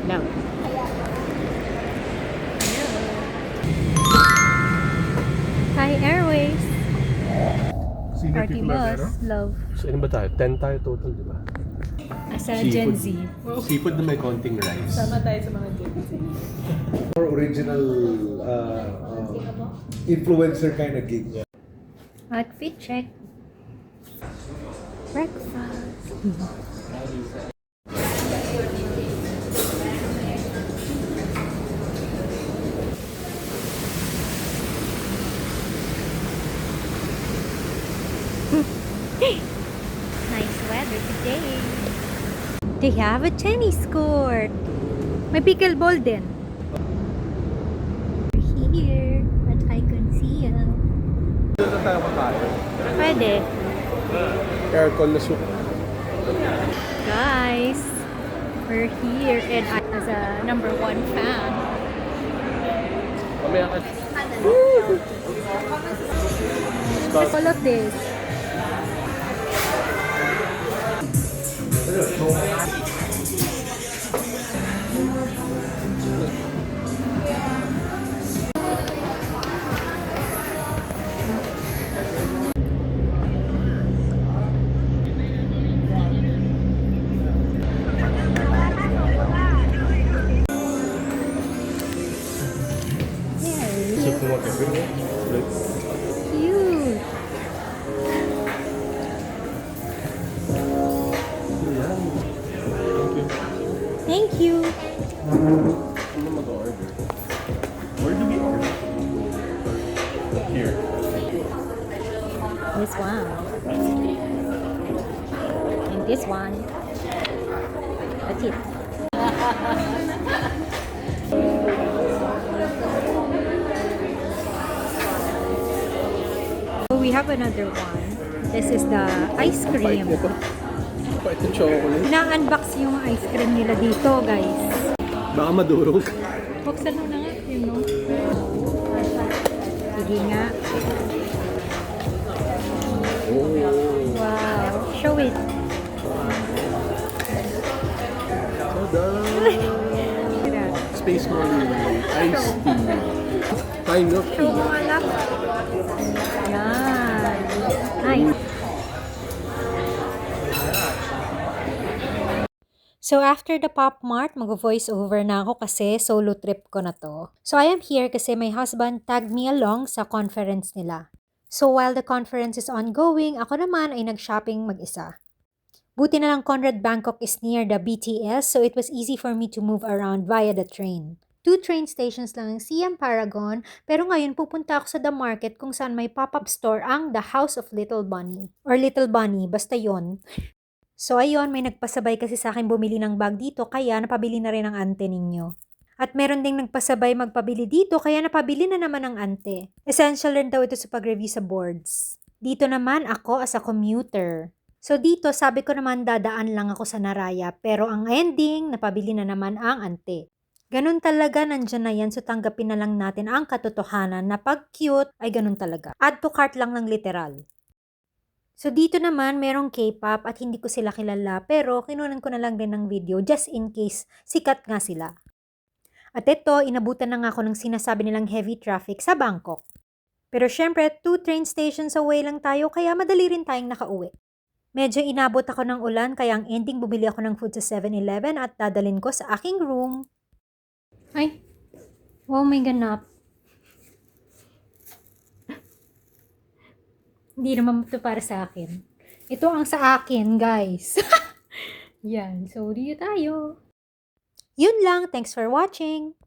Love. Thai Airways. Senior Party people are there, bus. no? Love. So, ano ba tayo? 10 tayo total, di ba? As a Gen Z. Seafood na may konting rice. Sama tayo sa mga Gen Z. More original influencer kind of gig. Outfit check. Breakfast. Nice weather today. They have a tennis court. May pickleball din. We're here at Iconcia. Doon na tayo makain. Pwede. Aircon na soup. Guys, we're here and I as a #1 fan. Mamaya ka. All of this. Soup mo kape mo. Cute. Thank you. Ano mag-order? Where do we order? Here. This one. And this one. That's it. So we have another one. This is the ice cream. Pait na chocolate. Na-unbox yung ice cream nila dito, guys. Baka madurog. Buksan mo na nga, you know. Sige nga. Wow. Show it. Space Molly. Iced tea. Thai milk Show tea. mo anak. Yan. Nice. So after the Pop Mart, mag-voice over na ako kasi solo trip ko na to. So I am here kasi my husband tagged me along sa conference nila. So while the conference is ongoing, ako naman ay nag-shopping mag-isa. Buti na lang Conrad Bangkok is near the BTS, so it was easy for me to move around via the train. 2 train stations lang ang CM Paragon, pero ngayon pupunta ako sa The Market kung saan may pop-up store ang The House of Little Bunny. Or Little Bunny, basta yon. So ayun, may nagpasabay kasi sa akin bumili ng bag dito, kaya napabili na rin ang ante ninyo. At meron ding nagpasabay magpabili dito, kaya napabili na naman ang ante. Essential rin daw ito sa pag-review sa boards. Dito naman ako as a commuter. So dito, sabi ko naman dadaan lang ako sa Naraya, pero ang ending, napabili na naman ang ante. Ganun talaga, nandyan na yan, so tanggapin na lang natin ang katotohanan na pag cute ay ganun talaga. Add to cart lang ng literal. So dito naman, merong K-pop at hindi ko sila kilala, pero kinunan ko na lang din ng video just in case sikat nga sila. At ito, inabutan na nga ako ng sinasabi nilang heavy traffic sa Bangkok. Pero syempre, 2 train stations away lang tayo, kaya madali rin tayong nakauwi. Medyo inabot ako ng ulan, kaya ang ending bumili ako ng food sa 7-Eleven at dadalhin ko sa aking room. Ay, wow, may ganap. Hindi naman ito para sa akin. Ito ang sa akin, guys. Yan, so dito tayo. Yun lang, thanks for watching.